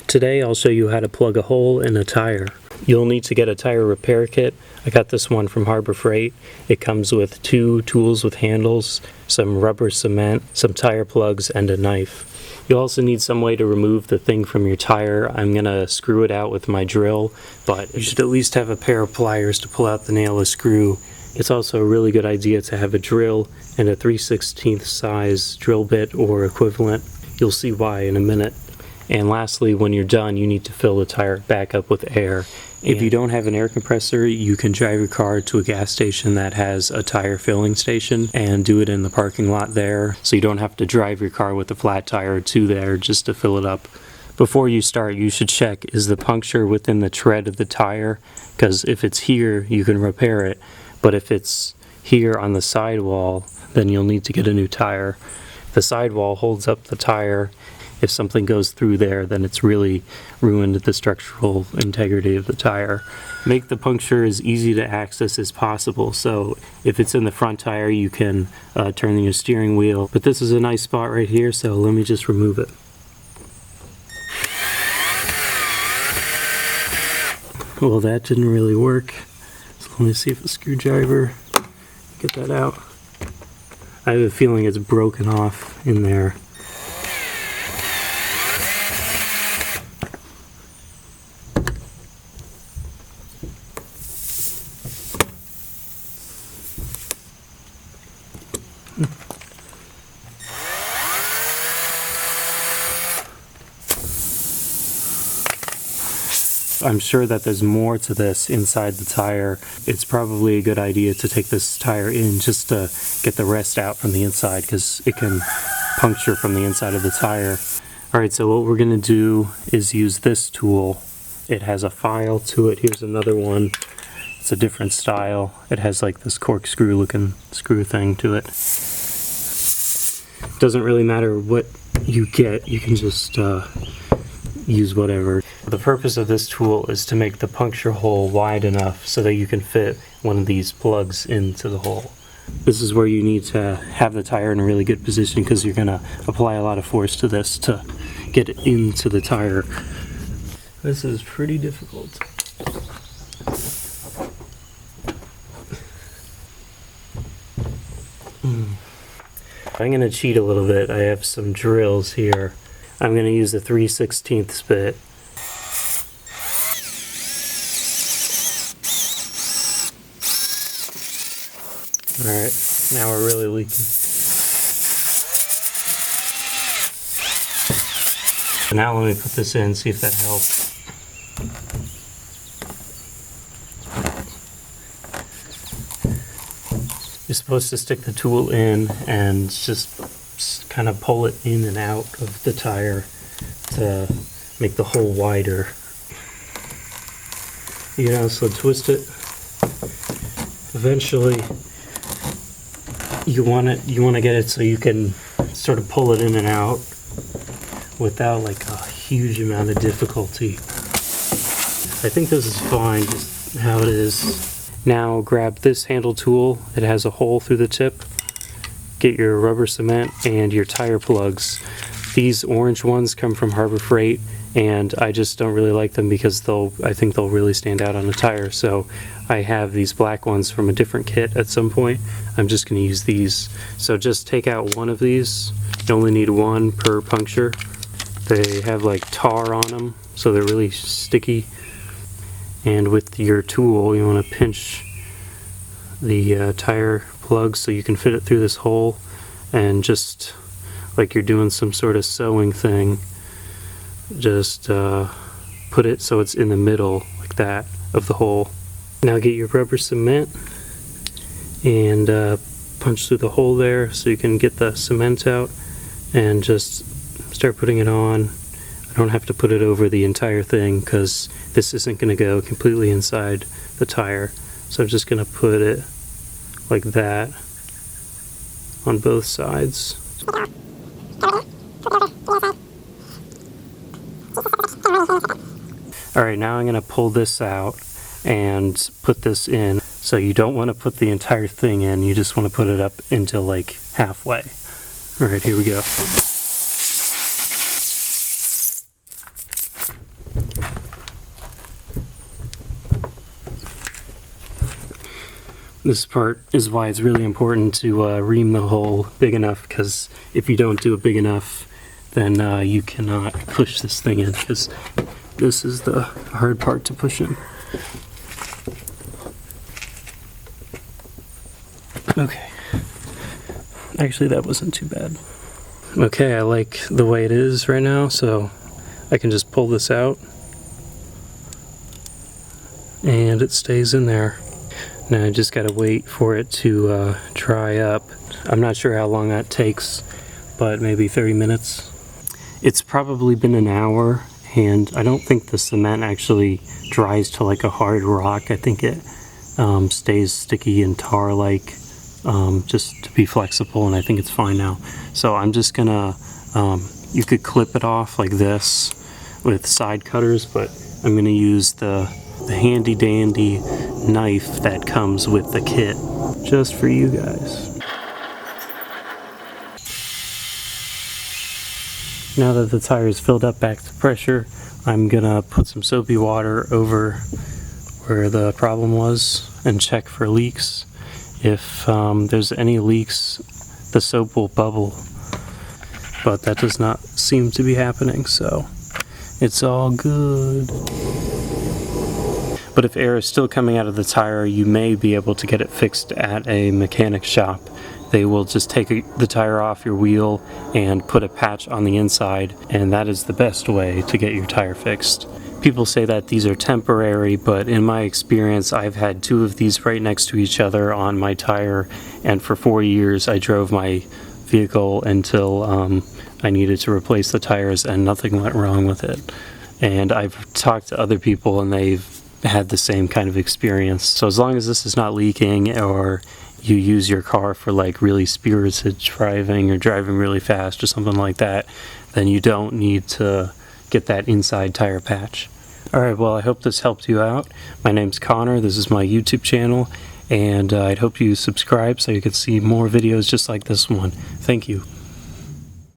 Today I'll show you how to plug a hole in a tire. You'll need to get a tire repair kit. I got this one from Harbor Freight. It comes with 2 tools with handles, some rubber cement, some tire plugs, and a knife. You'll also need some way to remove the thing from your tire. I'm going to screw it out with my drill, but you should at least have a pair of pliers to pull out the nail or screw. It's also a really good idea to have a drill and a 3/16 size drill bit or equivalent. You'll see why in a minute. And lastly, when you're done, you need to fill the tire back up with air. If you don't have an air compressor, you can drive your car to a gas station that has a tire filling station and do it in the parking lot there, so you don't have to drive your car with a flat tire to there just to fill it up. Before you start, you should check, is the puncture within the tread of the tire? Because if it's here, you can repair it, but if it's here on the sidewall, then you'll need to get a new tire. The sidewall holds up the tire. If something goes through there, then it's really ruined the structural integrity of the tire. Make the puncture as easy to access as possible. So if it's in the front tire, you can turn your steering wheel. But this is a nice spot right here, so let me just remove it. Well, that didn't really work. So let me see if a screwdriver, get that out. I have a feeling it's broken off in there. I'm sure that there's more to this inside the tire. It's probably a good idea to take this tire in just to get the rest out from the inside, because it can puncture from the inside of the tire. Alright, so what we're going to do is use this tool. It has a file to it. Here's another one. It's a different style. It has like this corkscrew looking screw thing to it. Doesn't really matter what you get, you can just use whatever. The purpose of this tool is to make the puncture hole wide enough so that you can fit one of these plugs into the hole. This is where you need to have the tire in a really good position, because you're going to apply a lot of force to this to get it into the tire. This is pretty difficult. I'm going to cheat a little bit. I have some drills here. I'm going to use the 3/16 bit. Alright, now we're really leaking. Now let me put this in, see if that helps. You're supposed to stick the tool in and just kind of pull it in and out of the tire to make the hole wider. You can also twist it. Eventually, you want to get it so you can sort of pull it in and out without like a huge amount of difficulty. I think this is fine, just how it is. Now grab this handle tool. It has a hole through the tip. Get your rubber cement and your tire plugs. These orange ones come from Harbor Freight, and I just don't really like them because I think they'll really stand out on a tire. So I have these black ones from a different kit at some point. I'm just going to use these. So just take out one of these. You only need one per puncture. They have like tar on them, so they're really sticky. And with your tool, you want to pinch the tire plug so you can fit it through this hole, and just like you're doing some sort of sewing thing, just put it so it's in the middle like that of the hole. Now get your rubber cement and punch through the hole there so you can get the cement out, and just start putting it on. I don't have to put it over the entire thing because this isn't going to go completely inside the tire. So I'm just going to put it like that on both sides. Alright, now I'm going to pull this out and put this in. So you don't want to put the entire thing in, you just want to put it up until like halfway. Alright, here we go. This part is why it's really important to ream the hole big enough, because if you don't do it big enough, then you cannot push this thing in, because this is the hard part to push in. Okay. Actually, that wasn't too bad. Okay, I like the way it is right now, so I can just pull this out. And it stays in there. Now I just gotta wait for it to dry up. I'm not sure how long that takes, but maybe 30 minutes. It's probably been an hour, and I don't think the cement actually dries to like a hard rock. I think it stays sticky and tar-like, just to be flexible, and I think it's fine now. So I'm just gonna, you could clip it off like this with side cutters, but I'm gonna use the handy dandy knife that comes with the kit, just for you guys. Now that the tire is filled up back to pressure, I'm gonna put some soapy water over where the problem was and check for leaks. If there's any leaks, the soap will bubble, but that does not seem to be happening, so it's all good. But if air is still coming out of the tire, you may be able to get it fixed at a mechanic shop. They will just take the tire off your wheel and put a patch on the inside, and that is the best way to get your tire fixed. People say that these are temporary, but in my experience, I've had 2 of these right next to each other on my tire, and for 4 years I drove my vehicle until I needed to replace the tires, and nothing went wrong with it. And I've talked to other people, and they've had the same kind of experience. So as long as this is not leaking, or you use your car for like really spirited driving or driving really fast or something like that, then you don't need to get that inside tire patch. Alright, well, I hope this helped you out. My name's Connor, this is my YouTube channel, and I'd hope you subscribe so you can see more videos just like this one. Thank you.